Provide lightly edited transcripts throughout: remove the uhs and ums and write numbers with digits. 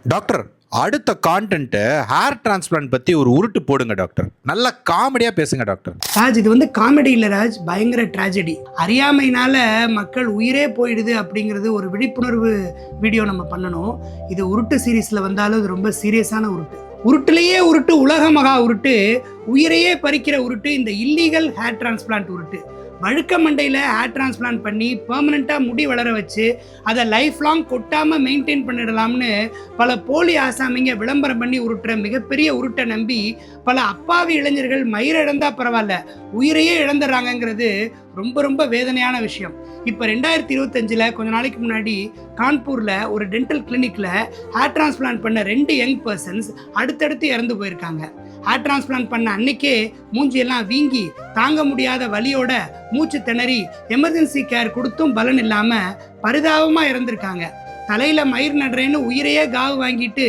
Doctor, அடுத்த content hair transplant பத்தி ஒரு உருட்டு போடுங்க டாக்டர். நல்ல காமெடியா பேசுங்க டாக்டர். ராஜ், இது வந்து காமெடி இல்ல ராஜ், பயங்கர ட்ராஜடி. அறியாமையினால மக்கள் உயிரே போயிடுது அப்படிங்கிறது ஒரு விழிப்புணர்வு வீடியோ நம்ம பண்ணணும். இது உருட்டு சீரீஸ்ல வந்தாலும் இது ரொம்ப சீரியஸான உருட்டு. உருட்டுலேயே உருட்டு, உலக மகா உருட்டு, உயிரையே பறிக்கிற உருட்டு இந்த இல்லீகல் ஹேர் டிரான்ஸ்பிளான்ட் உருட்டு. வழுக்க மண்டையில் ஹேர் டிரான்ஸ்பிளான்ட் பண்ணி பெர்மனெண்ட்டாக முடி வளர வச்சு அதை லைஃப் லாங் கொட்டாமல் மெயின்டைன் பண்ணிடலாம்னு பல போலி ஆசாமிங்க விளம்பரம் பண்ணி உருட்டுற மிகப்பெரிய உருட்டை நம்பி பல அப்பாவி இளைஞர்கள் மயிரிழந்தா பரவாயில்ல, உயிரையே இழந்துடுறாங்கங்கிறது ரொம்ப ரொம்ப வேதனையான விஷயம். இப்போ 2025 கொஞ்ச நாளைக்கு முன்னாடி கான்பூரில் ஒரு டென்டல் கிளினிக்கில் ஹேர் டிரான்ஸ்பிளான்ட் பண்ண 2 யங் பர்சன்ஸ் அடுத்தடுத்து இறந்து போயிருக்காங்க. ஹேர் டிரான்ஸ்பிளான்ட் பண்ண அன்னைக்கே மூஞ்சியெல்லாம் வீங்கி தாங்க முடியாத வலியோட மூச்சு திணறி எமர்ஜென்சி கேர் கொடுத்தும் பலன் இல்லாமல் பரிதாபமாக இறந்துருக்காங்க. தலையில் மயிர் நடுறேன்னு உயிரையே காவு வாங்கிட்டு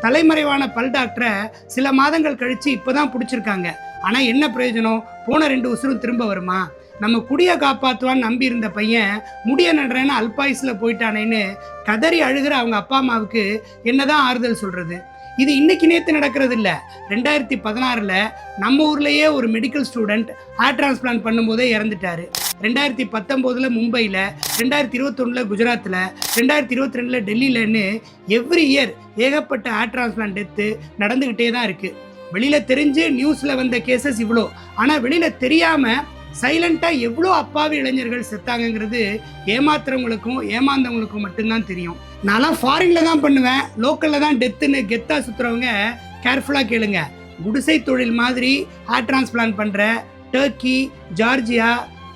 தலைமறைவான பல் டாக்டரை சில மாதங்கள் கழித்து இப்போ தான் பிடிச்சிருக்காங்க. ஆனால் என்ன பிரயோஜனம்? போன 2 உசுரும் திரும்ப வருமா? நம்ம குடியை காப்பாற்றுவான்னு நம்பி இருந்த பையன் முடிய நடுறேன்னு அல்பாயுஸில் போயிட்டானேன்னு கதறி அழுகிற அவங்க அப்பா அம்மாவுக்கு என்னதான் ஆறுதல் சொல்கிறது? இது இன்னைக்கு நேற்று நடக்கிறது இல்லை. 2016 நம்ம ஊர்லேயே ஒரு மெடிக்கல் ஸ்டூடெண்ட் ஹேர் டிரான்ஸ்பிளான்ட் பண்ணும்போதே இறந்துட்டாரு. 2019 மும்பையில், 2021 குஜராத்தில், 2022 டெல்லியிலன்னு எவ்ரி இயர் ஏகப்பட்ட ஹேர் டிரான்ஸ்பிளான்ட் டெத்து நடந்துக்கிட்டே தான் இருக்குது. வெளியில் தெரிஞ்சு நியூஸில் வந்த கேசஸ் இவ்வளோ, ஆனால் வெளியில் தெரியாமல் சைலண்டாக எவ்வளோ அப்பாவி இளைஞர்கள் செத்தாங்கங்கிறது ஏமாத்துறவங்களுக்கும் ஏமாந்தவங்களுக்கும் மட்டும்தான் தெரியும். நான்லாம் ஃபாரின்ல தான் பண்ணுவேன், லோக்கலில் தான் டெத்துன்னு கெத்தாக சுற்றுறவங்க கேர்ஃபுல்லாக கேளுங்க. குடிசை தொழில் மாதிரி ஹேர் டிரான்ஸ்பிளான்ட் பண்ணுற டர்க்கி, ஜார்ஜியா,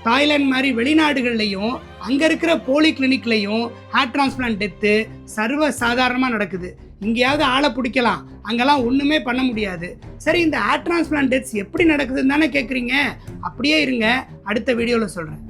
தாய்லாந்து மாதிரி வெளிநாடுகள்லையும் அங்கே இருக்கிற போலி கிளினிக்லையும் ஹேர் டிரான்ஸ்பிளான்ட் டெத்து சர்வ சாதாரணமாக நடக்குது. இங்கேயாவது ஆளை பிடிக்கலாம், அங்கெல்லாம் ஒன்றுமே பண்ண முடியாது. சரி, இந்த ஹேர் டிரான்ஸ்பிளான்ட் டெத்ஸ் எப்படி நடக்குதுன்னு தானே கேட்குறீங்க? அப்படியே இருங்க, அடுத்த வீடியோவில் சொல்கிறேன்.